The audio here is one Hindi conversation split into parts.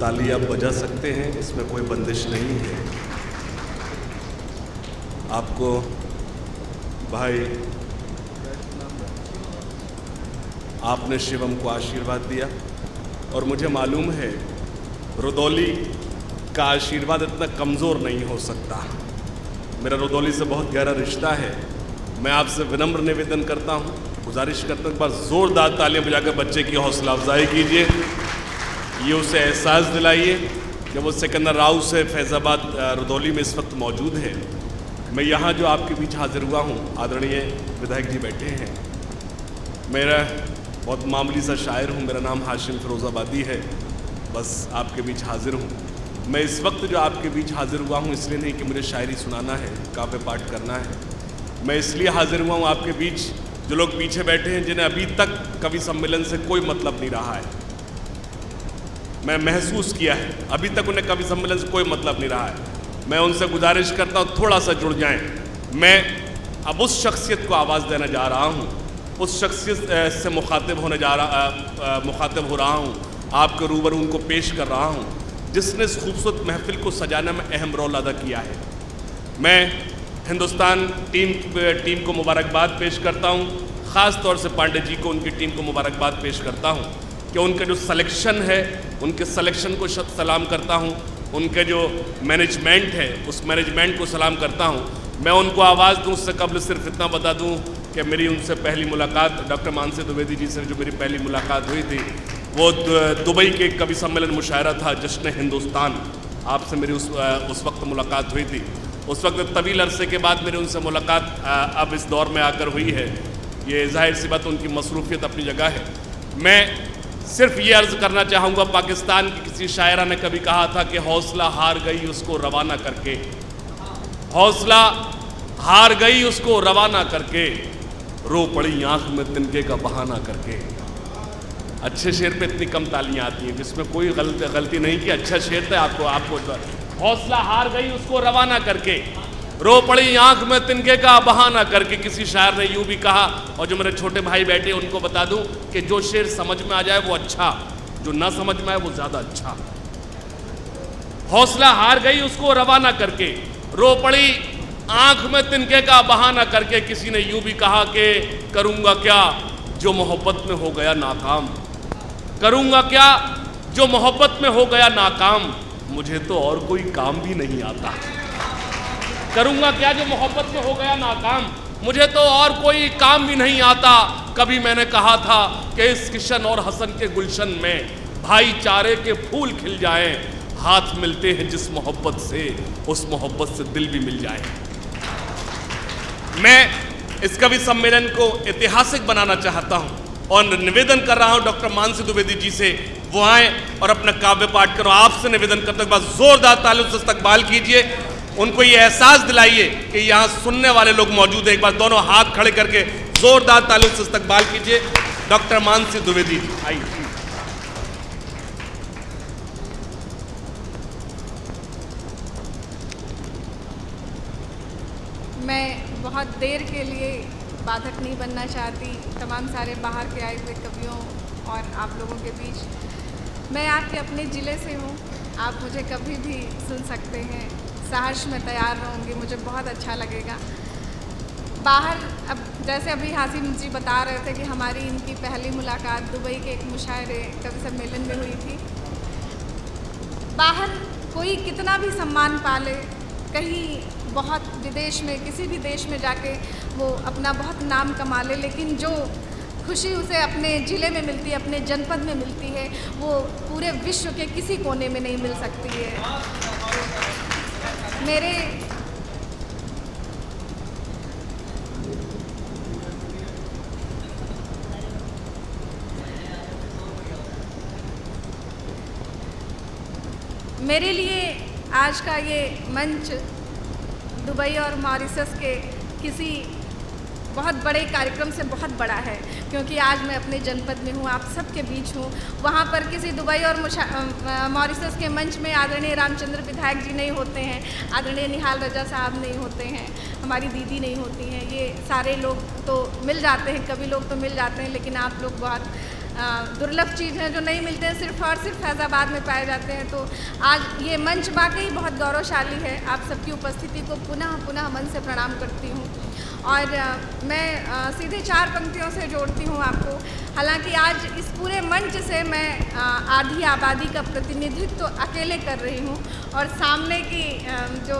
ताली आप बजा सकते हैं, इसमें कोई बंदिश नहीं है। आपको भाई आपने शिवम को आशीर्वाद दिया और मुझे मालूम है रुदौली का आशीर्वाद इतना कमज़ोर नहीं हो सकता। मेरा रुदौली से बहुत गहरा रिश्ता है। मैं आपसे विनम्र निवेदन करता हूँ, गुजारिश करता हूँ, एक बार ज़ोरदार तालियां बजाकर बच्चे की हौसला अफजाई कीजिए। ये उसे एहसास दिलाइए कि वो सिकंदर राव से फैज़ाबाद रुदौली में इस वक्त मौजूद है। मैं यहाँ जो आपके बीच हाजिर हुआ हूँ, आदरणीय विधायक जी बैठे हैं। मेरा बहुत मामूली सा शायर हूँ, मेरा नाम हाशिम फिरोज़ाबादी है, बस आपके बीच हाजिर हूँ। मैं इस वक्त जो आपके बीच हाजिर हुआ हूँ इसलिए नहीं कि मुझे शायरी सुनाना है, काव्य पाठ करना है। मैं इसलिए हाजिर हुआ हूँ आपके बीच, जो लोग पीछे बैठे हैं जिन्हें अभी तक कवि सम्मेलन से कोई मतलब नहीं रहा है। मैं महसूस किया है अभी तक उन्हें कवि सम्मेलन से कोई मतलब नहीं रहा है। मैं उनसे गुजारिश करता हूँ थोड़ा सा जुड़ जाएं। मैं अब उस शख्सियत को आवाज़ देने जा रहा हूँ, उस शख्सियत से मुखातिब हो रहा हूँ, आपके रूबरू उनको पेश कर रहा हूँ जिसने इस खूबसूरत महफिल को सजाने में अहम रोल अदा किया है। मैं हिंदुस्तान टीम को मुबारकबाद पेश करता हूँ, ख़ास तौर से पांडे जी को, उनकी टीम को मुबारकबाद पेश करता हूँ कि उनका जो सिलेक्शन है, उनके सिलेक्शन को सलाम करता हूँ। उनके जो मैनेजमेंट है उस मैनेजमेंट को सलाम करता हूँ। मैं उनको आवाज़ दूँ उससे कबल सिर्फ इतना बता दूँ कि मेरी उनसे पहली मुलाकात डॉक्टर मानसी द्विवेदी जी से जो मेरी पहली मुलाकात हुई थी वो दुबई के कवि सम्मेलन मुशायरा था जश्न हिंदुस्तान। आपसे मेरी उस वक्त मुलाकात हुई थी। उस वक्त तवील अरसे के बाद मेरी उनसे मुलाकात अब इस दौर में आकर हुई है। ये जाहिर सी बात उनकी मसरूफियत अपनी जगह है। मैं सिर्फ ये अर्ज़ करना चाहूँगा, पाकिस्तान की किसी शायरा ने कभी कहा था कि हौसला हार गई उसको रवाना करके, हौसला हार गई उसको रवाना करके, रो पड़ी आँख में तिनके का बहाना करके। अच्छे शेर पे इतनी कम तालियां आती हैं जिसमें कोई गलती नहीं कि अच्छा शेर था। आपको हौसला हार गई उसको रवाना करके, रो पड़ी आंख में तिनके का बहाना करके। किसी शायर ने यूं भी कहा, और जो मेरे छोटे भाई बैठे उनको बता दूं कि जो शेर समझ में आ जाए वो अच्छा, जो ना समझ में आए वो ज्यादा अच्छा। हौसला हार गई उसको रवाना करके, रो पड़ी आंख में तिनके का बहाना करके। किसी ने यूं भी कहा कि करूंगा क्या जो मोहब्बत में हो गया नाकाम, करूंगा क्या जो मोहब्बत में हो गया नाकाम, मुझे तो और कोई काम भी नहीं आता। करूंगा क्या जो मोहब्बत में हो गया नाकाम, मुझे तो और कोई काम भी नहीं आता। कभी मैंने कहा था कि इस किशन और हसन के गुलशन में भाईचारे के फूल खिल जाएं, हाथ मिलते हैं जिस मोहब्बत से उस मोहब्बत से दिल भी मिल जाए। मैं इस कवि सम्मेलन को ऐतिहासिक बनाना चाहता हूं और निवेदन कर रहा हूं डॉक्टर मानसी द्विवेदी जी से वो आए और अपना काव्य पाठ करो। आपसे निवेदन करते हुए जोरदार तालियों से इस्तकबाल कीजिए। उनको ये एहसास दिलाइए कि यहाँ सुनने वाले लोग मौजूद हैं। एक बार दोनों हाथ खड़े करके जोरदार तालियों से इस्तकबाल कीजिए डॉक्टर मानसी द्विवेदी जी। आइए। मैं बहुत देर के लिए बाधक नहीं बनना चाहती तमाम सारे बाहर के आए हुए कवियों और आप लोगों के बीच। मैं आपके अपने ज़िले से हूँ, आप मुझे कभी भी सुन सकते हैं। सहर्ष में तैयार रहूँगी, मुझे बहुत अच्छा लगेगा। बाहर अब जैसे अभी हासिम जी बता रहे थे कि हमारी इनकी पहली मुलाकात दुबई के एक मुशायरे कवि सम्मेलन में हुई थी। बाहर कोई कितना भी सम्मान पाले, कहीं बहुत विदेश में किसी भी देश में जाके वो अपना बहुत नाम कमा ले, लेकिन जो खुशी उसे अपने ज़िले में मिलती है, अपने जनपद में मिलती है, वो पूरे विश्व के किसी कोने में नहीं मिल सकती है। मेरे लिए आज का ये मंच दुबई और मॉरिशस के किसी बहुत बड़े कार्यक्रम से बहुत बड़ा है, क्योंकि आज मैं अपने जनपद में हूँ, आप सबके बीच हूँ। वहाँ पर किसी दुबई और मॉरिशस के मंच में आदरणीय रामचंद्र विधायक जी नहीं होते हैं, आदरणीय निहाल रजा साहब नहीं होते हैं, हमारी दीदी नहीं होती हैं। ये सारे लोग तो मिल जाते हैं, कभी लोग तो मिल जाते हैं, लेकिन आप लोग बहुत दुर्लभ चीज़ हैं जो नहीं मिलते हैं, सिर्फ और सिर्फ फैज़ाबाद में पाए जाते हैं। तो आज ये मंच वाकई बहुत गौरवशाली है। आप सबकी उपस्थिति को पुनः पुनः मन से प्रणाम करती हूँ और मैं सीधे 4 पंक्तियों से जोड़ती हूँ आपको। हालांकि आज इस पूरे मंच से मैं आधी आबादी का प्रतिनिधित्व अकेले कर रही हूँ और सामने की जो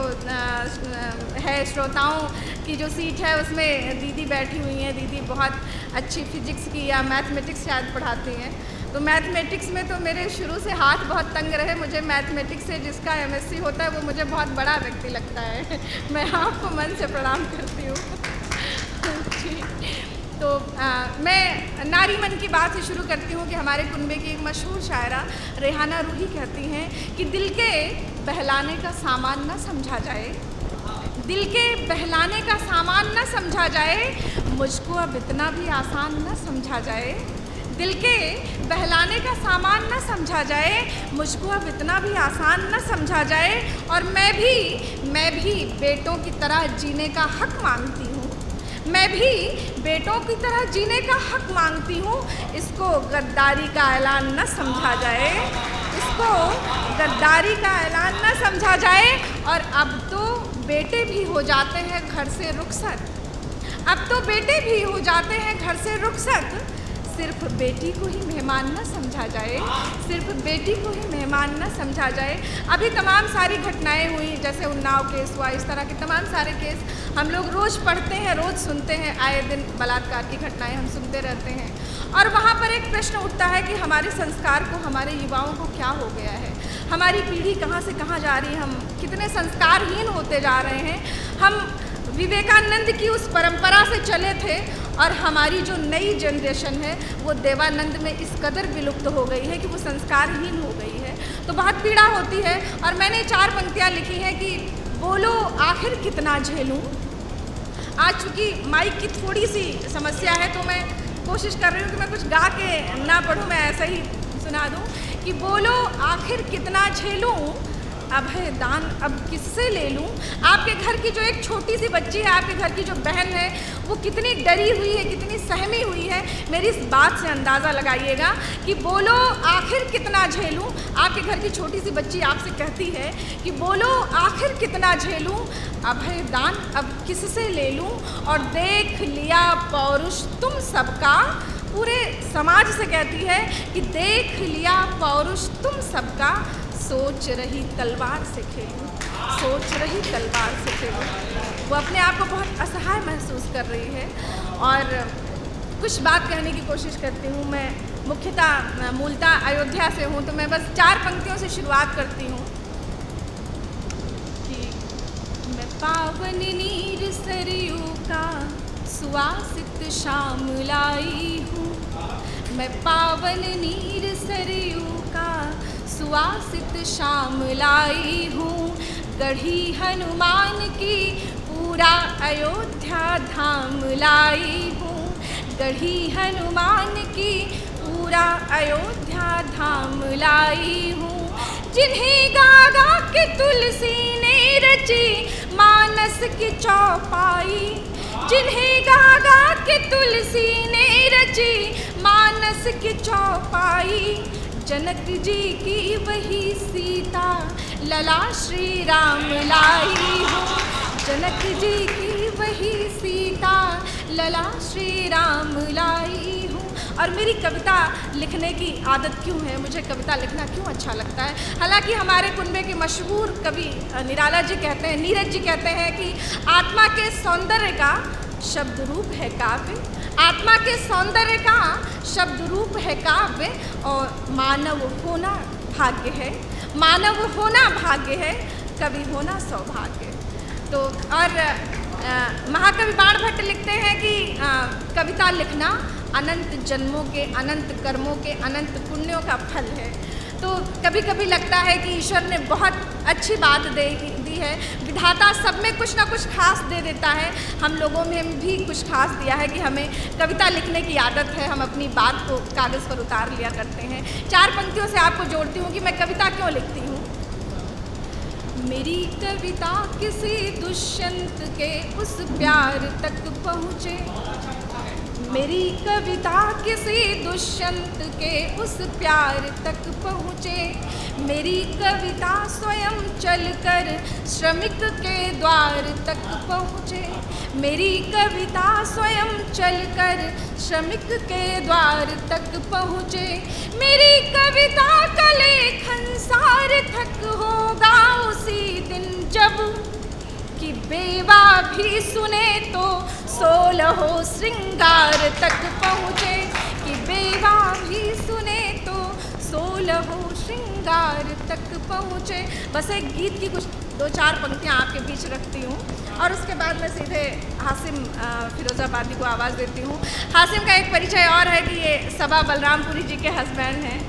है श्रोताओं की जो सीट है उसमें दीदी बैठी हुई हैं। दीदी बहुत अच्छी फिजिक्स की या मैथमेटिक्स शायद पढ़ाती हैं। तो मैथमेटिक्स में तो मेरे शुरू से हाथ बहुत तंग रहे। मुझे मैथमेटिक्स से जिसका MSc होता है वो मुझे बहुत बड़ा व्यक्ति लगता है। मैं आपको मन से प्रणाम करती हूँ। तो मैं नारी मन की बात से शुरू करती हूँ कि हमारे कुनबे की एक मशहूर शायरा रेहाना रूही कहती हैं कि दिल के बहलाने का सामान न समझा जाए, दिल के बहलाने का सामान न समझा जाए, मुझको अब इतना भी आसान न समझा जाए। दिल के बहलाने का सामान न समझा जाए, मुझको अब इतना भी आसान न समझा जाए। और मैं भी बेटों की तरह जीने का हक मांगती हूँ, मैं भी बेटों की तरह जीने का हक मांगती हूँ। इसको गद्दारी का ऐलान न समझा जाए, इसको गद्दारी का ऐलान न समझा जाए। और अब तो बेटे भी हो जाते हैं घर से रुखसत, अब तो बेटे भी हो जाते हैं घर से रुखसत। सिर्फ बेटी को ही मेहमान न समझा जाए, सिर्फ बेटी को ही मेहमान न समझा जाए। अभी तमाम सारी घटनाएं हुई, जैसे उन्नाव केस हुआ, इस तरह के तमाम सारे केस हम लोग रोज़ पढ़ते हैं, रोज़ सुनते हैं। आए दिन बलात्कार की घटनाएं हम सुनते रहते हैं। और वहाँ पर एक प्रश्न उठता है कि हमारे संस्कार को, हमारे युवाओं को क्या हो गया है, हमारी पीढ़ी कहाँ से कहाँ जा रही है, हम कितने संस्कारहीन होते जा रहे हैं। हम विवेकानंद की उस परंपरा से चले थे और हमारी जो नई जनरेशन है वो देवानंद में इस कदर विलुप्त हो गई है कि वो संस्कारहीन हो गई है। तो बहुत पीड़ा होती है। और मैंने 4 पंक्तियाँ लिखी हैं कि बोलो आखिर कितना झेलूं। आज चूँकि माइक की थोड़ी सी समस्या है तो मैं कोशिश कर रही हूँ कि मैं कुछ गा के ना पढ़ूँ, मैं ऐसा ही सुना दूँ कि बोलो आखिर कितना झेलूं, अब है दान अब किससे ले लूँ। आपके घर की जो एक छोटी सी बच्ची है, आपके घर की जो बहन है, वो कितनी डरी हुई है, कितनी सहमी हुई है, मेरी इस बात से अंदाज़ा लगाइएगा कि बोलो आखिर कितना झेलूँ। आपके घर की छोटी सी बच्ची आपसे कहती है कि बोलो आखिर कितना झेलूँ, अब है दान अब किससे ले लूँ। और देख लिया पौरुष तुम सबका, पूरे समाज से कहती है कि देख लिया पौरुष तुम सबका, सोच रही तलवार से खेलूं, सोच रही तलवार से खेलूं। वो अपने आप को बहुत असहाय महसूस कर रही है। और कुछ बात कहने की कोशिश करती हूँ। मैं मुख्यतः मूलतः अयोध्या से हूँ, तो मैं बस 4 पंक्तियों से शुरुआत करती हूँ कि मैं पावन नीर सरयू का सुवासित शाम लाई हूँ, मैं पावन नीर सरयू का सुवासित शाम लाई हूँ। गढ़ी हनुमान की पूरा अयोध्या धाम लाई हूँ, गढ़ी हनुमान की पूरा अयोध्या धाम लाई हूँ। जिन्हें गा गा के तुलसी ने रची मानस की चौपाई, जिन्हें गा गा के तुलसी ने रची मानस की चौपाई। जनक जी की वही सीता लला श्री राम लाई हूँ, जनक जी की वही सीता लला श्री राम लाई हूँ। और मेरी कविता लिखने की आदत क्यों है, मुझे कविता लिखना क्यों अच्छा लगता है। हालांकि हमारे कुनबे के मशहूर कवि निराला जी कहते हैं, नीरज जी कहते हैं कि आत्मा के सौंदर्य का शब्द रूप है काव्य, आत्मा के सौंदर्य का शब्द रूप है काव्य, और मानव होना भाग्य है, मानव होना भाग्य है, कवि होना सौभाग्य। तो और महाकवि बाण भट्ट लिखते हैं कि कविता लिखना अनंत जन्मों के, अनंत कर्मों के, अनंत पुण्यों का फल है। तो कभी कभी लगता है कि ईश्वर ने बहुत अच्छी बात दी है, विधाता सब में कुछ ना कुछ खास दे देता है। हम लोगों में भी कुछ खास दिया है कि हमें कविता लिखने की आदत है, हम अपनी बात को कागज़ पर उतार लिया करते हैं। 4 पंक्तियों से आपको जोड़ती हूँ कि मैं कविता क्यों लिखती हूँ। मेरी कविता किसी दुष्यंत के उस प्यार तक पहुँचे, मेरी कविता किसी दुष्यंत के उस प्यार तक पहुँचे, मेरी कविता स्वयं चलकर श्रमिक के द्वार तक पहुँचे, मेरी कविता स्वयं चलकर श्रमिक के द्वार तक पहुँचे, मेरी कविता का लेखन सार्थक होगा उसी दिन जब कि बेवा भी सुने तो 16 श्रृंगार तक पहुँचे, कि बेवा भी सुने तो 16 श्रृंगार तक पहुँचे। बस एक गीत की कुछ 2-4 पंक्तियाँ आपके बीच रखती हूँ और उसके बाद मैं सीधे हासिम फिरोज़ाबादी को आवाज़ देती हूँ। हासिम का एक परिचय और है कि ये सबा बलरामपुरी जी के हस्बैंड हैं,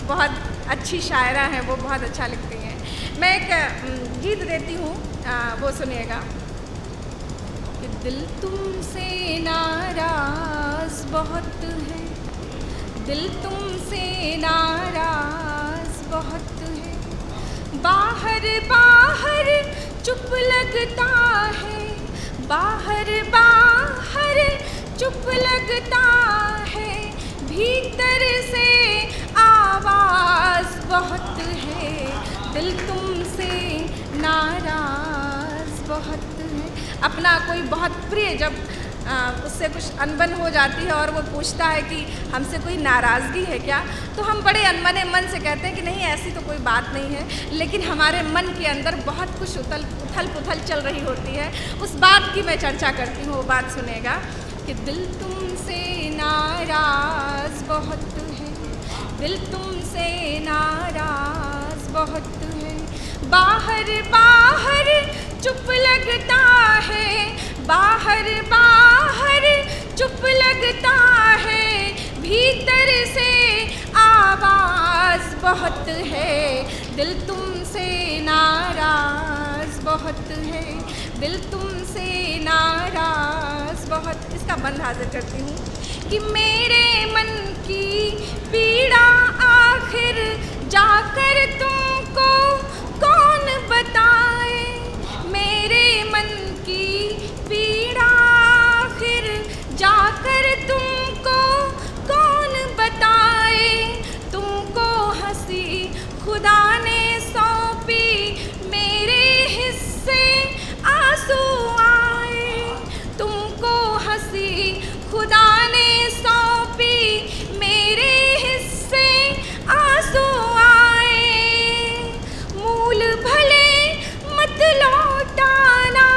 बहुत अच्छी शायरा हैं, वो बहुत अच्छा लिखती हैं। मैं एक गीत देती हूँ, वो सुनिएगा कि दिल तुमसे नाराज़ बहुत है, दिल तुमसे नाराज़ बहुत है, बाहर बाहर चुप लगता है, बाहर बाहर चुप लगता है, भीतर से आवाज़ बहुत है, दिल तुमसे नाराज़ बहुत है। अपना कोई बहुत प्रिय जब उससे कुछ अनबन हो जाती है और वो पूछता है कि हमसे कोई नाराज़गी है क्या, तो हम बड़े अनबने मन से कहते हैं कि नहीं ऐसी तो कोई बात नहीं है, लेकिन हमारे मन के अंदर बहुत कुछ उथल पुथल चल रही होती है। उस बात की मैं चर्चा करती हूँ, वो बात सुनेगा कि दिल तुमसे नाराज़ बहुत है, दिल तुमसे नाराज़ बहुत है, बाहर बाहर चुप लगता है, बाहर बाहर चुप लगता है, भीतर से आवाज़ बहुत है, दिल तुमसे नाराज़ बहुत है, दिल तुमसे नाराज़ बहुत। इसका बंद हाजिर करती हूँ कि मेरे मन की पीड़ा आखिर जाकर तुमको कौन बताए, मेरे मन की पीड़ा आखिर जाकर तुमको कौन बताए, तुमको हंसी खुदा ने सौंपी, मेरे हिस्से आंसू आए, तुमको हंसी खुदा ने सौंपी, मेरे हिस्से आंसू आए, मूल भले मत लौटाना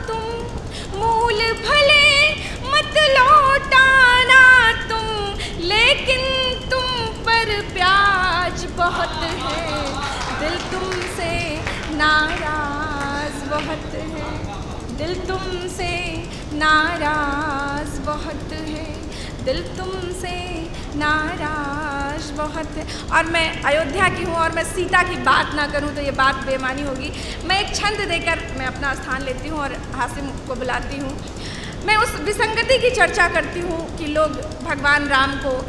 तुम, मूल भले मत लौटाना तुम, लेकिन तुम पर ब्याज बहुत है, दिल तुमसे नाराज़ बहुत है, दिल तुमसे नाराज़ बहुत है, दिल तुमसे नाराज़ बहुत है। और मैं अयोध्या की हूँ और मैं सीता की बात ना करूँ तो ये बात बेमानी होगी। मैं एक छंद देकर मैं अपना स्थान लेती हूँ और हासिम को बुलाती हूँ। मैं उस विसंगति की चर्चा करती हूँ कि लोग भगवान राम को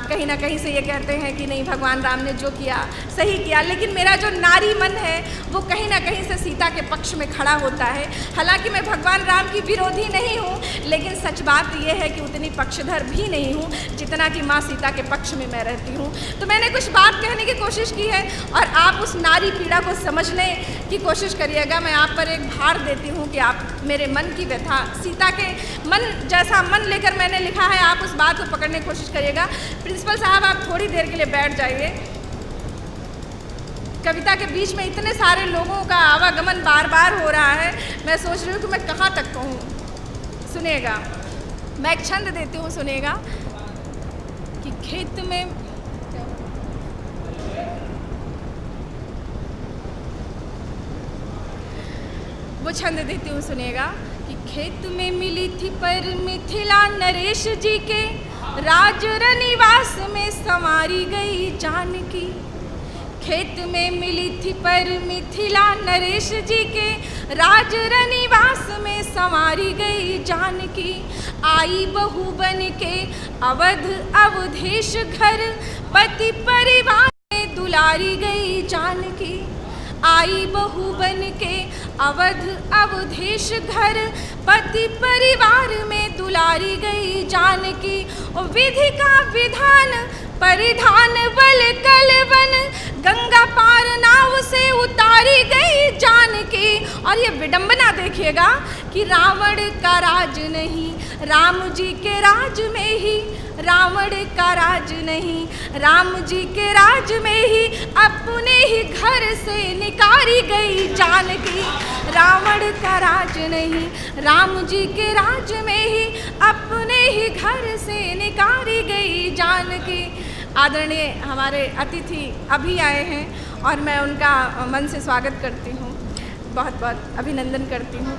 कहीं ना कहीं से ये कहते हैं कि नहीं भगवान राम ने जो किया सही किया, लेकिन मेरा जो नारी मन है वो कहीं ना कहीं से सीता के पक्ष में खड़ा होता है। हालांकि मैं भगवान राम की विरोधी नहीं हूँ, लेकिन सच बात यह है कि उतनी पक्षधर भी नहीं हूँ जितना कि माँ सीता के पक्ष में मैं रहती हूँ। तो मैंने कुछ बात कहने की कोशिश की है और आप उस नारी पीड़ा को समझने की कोशिश करिएगा। मैं आप पर एक भार देती हूँ कि आप मेरे मन की व्यथा, सीता के मन जैसा मन लेकर मैंने लिखा है, आप उस बात को पकड़ने की कोशिश करिएगा। प्रिंसिपल साहब आप थोड़ी देर के लिए बैठ जाइए। कविता के बीच में इतने सारे लोगों का आवागमन बार बार हो रहा है, मैं सोच रही हूँ कि मैं कहाँ तक कहूँ। सुनिएगा, मैं एक छंद देती हूँ, सुनिएगा कि खेत में वो छंद देती हूँ, सुनिएगा कि खेत में मिली थी पर मिथिला नरेश जी के, राज रनिवास में संवारी गई जानकी। खेत में मिली थी पर मिथिला नरेश जी के, राज रनिवास में संवारी गई जानकी। आई बहू बन के अवध अवधेश घर, पति परिवार में दुलारी गई जानकी। आई बहू बन के अवध अवधेश घर, पति परिवार में दुलारी गई जानकी। और विधि का विधान परिधान बल कलवन, गंगा पार नाव से उतारी गई जानकी। और ये विडंबना देखिएगा कि रावण का राज नहीं, राम जी के राज में ही, रावण का राज नहीं, राम जी के राज में ही अपने ही घर से निकाली गई जानकी। रावण का राज नहीं, राम जी के राज में ही अपने ही घर से निकाली गई जानकी। आदरणीय हमारे अतिथि अभी आए हैं और मैं उनका मन से स्वागत करती हूँ, बहुत बहुत अभिनंदन करती हूँ।